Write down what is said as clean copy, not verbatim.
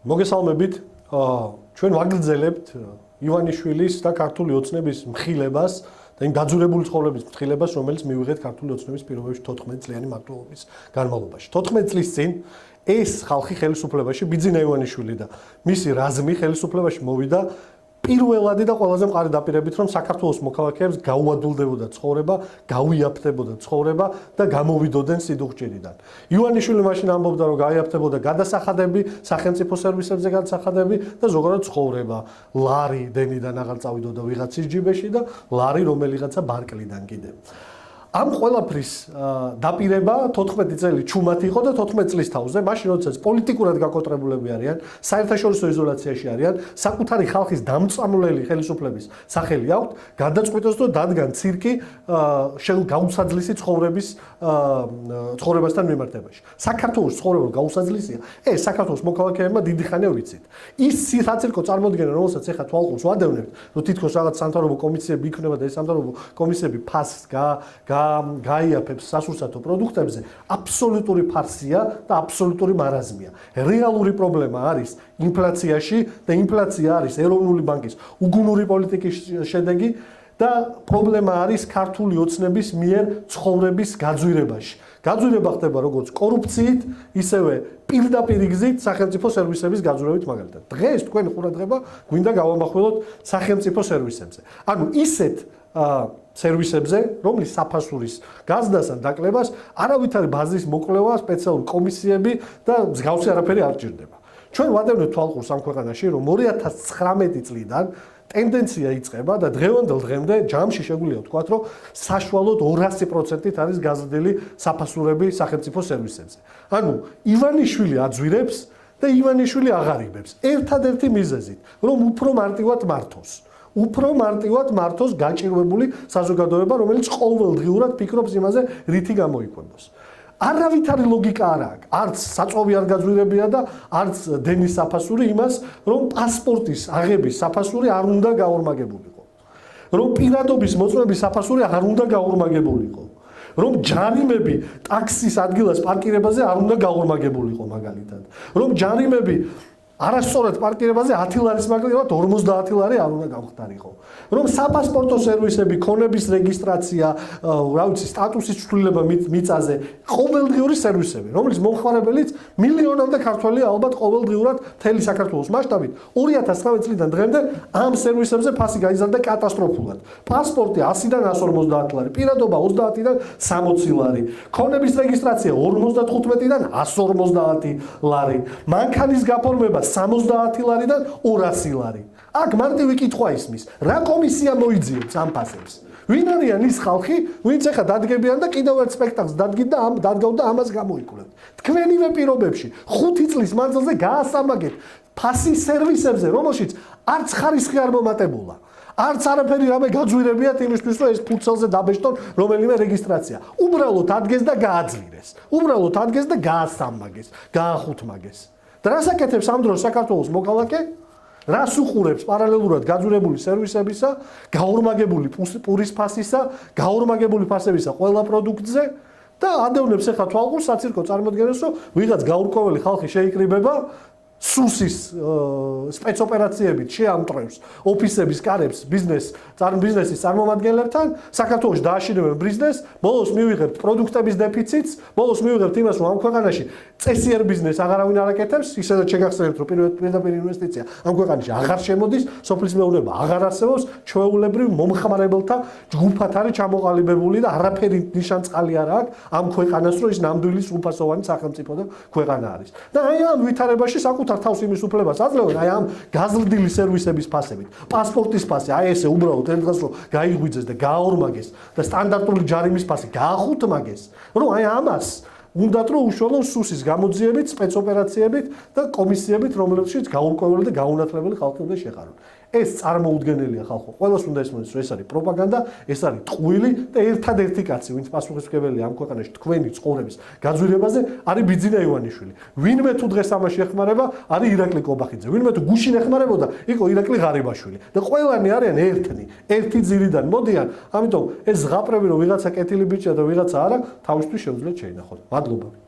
მოგესალმებით, ჩვენ ვაგრძელებთ ივანიშვილის და ქართული ოცნების მხილებას და იმ დაძურებული ცხოვრების მხილებას, რომელიც მივიღეთ ქართული ოცნების პირობებში 14 წლიანი მმართველობის განმავლობაში. 14 წლის წინ ეს ხალხი ხელისუფლებაში ბიძინა ივანიშვილი და მისი რაზმი ხელისუფლებაში მოვიდა პირველადი და ყველაზე მყარი დაპირებით, რომ საქართველოს მოქალაქეებს გაუადვილდებოდა ცხოვრება, გავიაფთებოდა ცხოვრება და გამოვიდოდნენ სიდუხჭირიდან. ივანიშვილი მაშინ ამბობდა, რომ გაიაფთებოდა გადასახადები, სახელმწიფო სერვისებზე გადასახადები და ზოგადად ცხოვრება. ლარი დენიდან აღარ წავიდოდა ვიღაცის ჯიბეში და ლარი რომელიღაცა ბარკლიდან კიდე. ამ ყველაფრის დაპირება 14 წელი ჩუმად იყო და 14 წლის თავზე, მაშინ როდესაც პოლიტიკურად გაკონტრებულები არიან, საერთაშორისო იზოლაციაში არიან, საკუთარი ხალხის დამწამლელი ხელისუფლების სახელი აქვთ, გადაწყვიტეს რომ დადგან ცირკი გაუსაძლისი ცხოვრებასთან მიმართებაში. საქართველოს ცხოვრება გაუსაძლისია. ეს საქართველოს მოქალაქეებმა დიდი ხანია ვიცით. ის საცირკო წარმოდგენა, რომელსაც ეხლა თვალყურს ვადევნებთ, რომ თითქოს რაღაც სამთავრობო კომისიები იქნება და ეს სამთავრობო კომისიები ფასს გაიაფებს სასურსათო პროდუქტებზე, აბსოლუტური ფარსია და აბსოლუტური მარაზმია. რეალური პრობლემა არის ინფლაციაში და ინფლაცია არის ეროვნული ბანკის უგუნური პოლიტიკის შედეგი და პრობლემა არის ქართული ოცნების მიერ ცხოვრების გაძვირებაში. გაძვირება ხდება როგორც კორუფციით, ისევე პირდაპირ გზით სახელმწიფო სერვისების გაძვირებით მაგალითად. დღეს თქვენ ყურადღება გვინდა გავამახვილოთ სახელმწიფო სერვისებზე. ანუ ისეთ სერვისებზე, რომლის საფასურის გაზრდასთან დაკლებას არავითარი ბაზრის მოკვლევა, სპეციალური კომისიები და მსგავსი არაფერი არ ჭირდება. ჩვენ ვადევნებთ თვალყურს ამ ქვეყანაში, რომ 2019 წლიდან ტენდენცია იწყება და დღევანდელ დღემდე ჯამში შეგვიძლია ვთქვათ, რომ საშუალოდ 200%-ით არის გაზრდილი საფასურები სახელმწიფო სერვისებზე. ანუ ივანიშვილი აძვირებს და ივანიშვილი აღარიბებს. ერთადერთი მიზეზით, რომ უფრო მარტივად მართოს. უფრო მარტივად მართოს გაჭირვებული საზოგადოება, რომელიც ყოველდღიურად ფიქრობს იმაზე, რითი გამოიკვებოს. არავითარი ლოგიკა არ აქვს. არც საწვავი არ გაძვირებია და არც დენის საფასური იმას, რომ პასპორტის აღების საფასური არ უნდა გაორმაგებულიყო. რომ პირადობის მოწმობის საფასური არ უნდა გაორმაგებულიყო. რომ ჯარიმები ტაქსის ადგილას პარკირებაზე არ უნდა გაორმაგებულიყო მაგალითად. რომ ჯარიმები არასწორად პარკირებაზე 10 ლარის მაგალითად 50 ლარი არ უნდა გამხდარიყო. რომ საპასპორტო სერვისები, ქონების რეგისტრაცია, რა ვიცი, სტატუსის ცვლილება მიწაზე, ყოველდღიური სერვისები, რომლის მომხმარებელიც მილიონამდე ქართველი ალბათ ყოველდღიურად მთელი საქართველოს მასშტაბით 2019 წლიდან დღემდე ამ სერვისებზე ფასი გაიზარდა კატასტროფულად. პასპორტი 100-დან 150 ლარი, პირადობა 30-დან 60 ლარი, ქონების რეგისტრაცია 55-დან 150 ლარი, მანქანის გაფორმება 70 ლარიდან 200 ლარი. აქ მარტივი კითხვა ისმის, რა კომისია მოიძიებს ამ ფასებს? ვინ არიან ის ხალხი, ვინც ახლა დადგებიან და კიდევ ერთ სპექტაკლს დადგავდა ამას გამოიკვლევთ. თქვენივე პირობებში 5 წლის მანძილზე გაასამაგეთ ფასის სერვისებზე, რომელშიც არც ხარისხი არ მომატებულა. არც არაფერი რამე გაძვირებიათ იმისთვის, რომ ეს ფურცელზე დაბეჭდონ რომელიმე რეგისტრაცია. უბრალოდ ადგეს და გააძვირეს. უბრალოდ ადგეს და გაასამაგეს, გაახუთმაგეს. და რას აკეთებს ამ დროს საქართველოს მოქალაქე? რას უყურებს პარალელურად გაძვირებული სერვისებისა, გაორმაგებული პურის ფასისა, გაორმაგებული ფასებისა ყველა პროდუქტზე და ადევნებს ახლა თვალყურს საცირკო წარმოდგენას, რომ ვიღაც გაურკვეველი ხალხი შეიკრიბება სუსის სპეცოპერაციებით შეამტრევს ოფისების კარებს ბიზნესის წარმომადგენლებთან, საქართველოში დააშინებენ ბიზნესს, ბოლოს მივიღებთ პროდუქტების დეფიციტს, ბოლოს მივიღებთ იმას, რომ ამ ქვეყანაში წესიერ ბიზნესს აღარავინ არ აკეთებს, ისედაც შეგახსენებთ, რომ პირდაპირ ინვესტიცია ამ ქვეყანაში აღარ შემოდის, სოფლის მეურნეობა აღარ არსებობს, ჩვეულებრივ მომხმარებელთა ჯგუფად არის ჩამოყალიბებული და არაფერი ნიშანწყალი არ აქვს ამ ქვეყანას, რომ ის ნამდვილი სრულფასოვანი სახელმწიფო და ქვეყანა არის. და აი ამ ვითარებაში საკუთარ თავს იმის უფლებას აძლევენ აი ამ გაზრდილი სერვისების ფასებით. პასპორტის ფასი, აი ესე უბრალოდ ერთ დღეს რომ გაიღვიძეს და გააორმაგეს და სტანდარტული ჯარიმის ფასი გაახუთმაგეს, რომ აი ამას უნდათ რომ უშუალო სუსის გამოძიებით, სპეცოპერაციებით და კომისიებით, რომლებშიც გაურკვეველი და გაუნათლებელი ხალხი უნდა შეყარონ. ეს წარმოუდგენელია ხალხო. ყველას უნდა ესმოდეს, რომ ეს არის პროპაგანდა, ეს არის ტყუილი და ერთადერთი კაცი, ვინც პასუხისმგებელია ამ ქვეყანაში თქვენი ცხოვრების გაძვირებაზე, არის ბიძინა ივანიშვილი. ვინმე თუ დღეს ამაში ეხმარება, არის ირაკლი კობახიძე. ვინმე თუ გუშინ ეხმარებოდა, იყო ირაკლი ღარიბაშვილი. და ყველანი არიან ერთი ძირიდან მოდიან. ამიტომ ეს ზღაპრები რომ ვიღაცა კეთილი ბიჭია და ვიღაცა არა, თავისთვის შეუძლიათ შეინახოთ. მადლობა.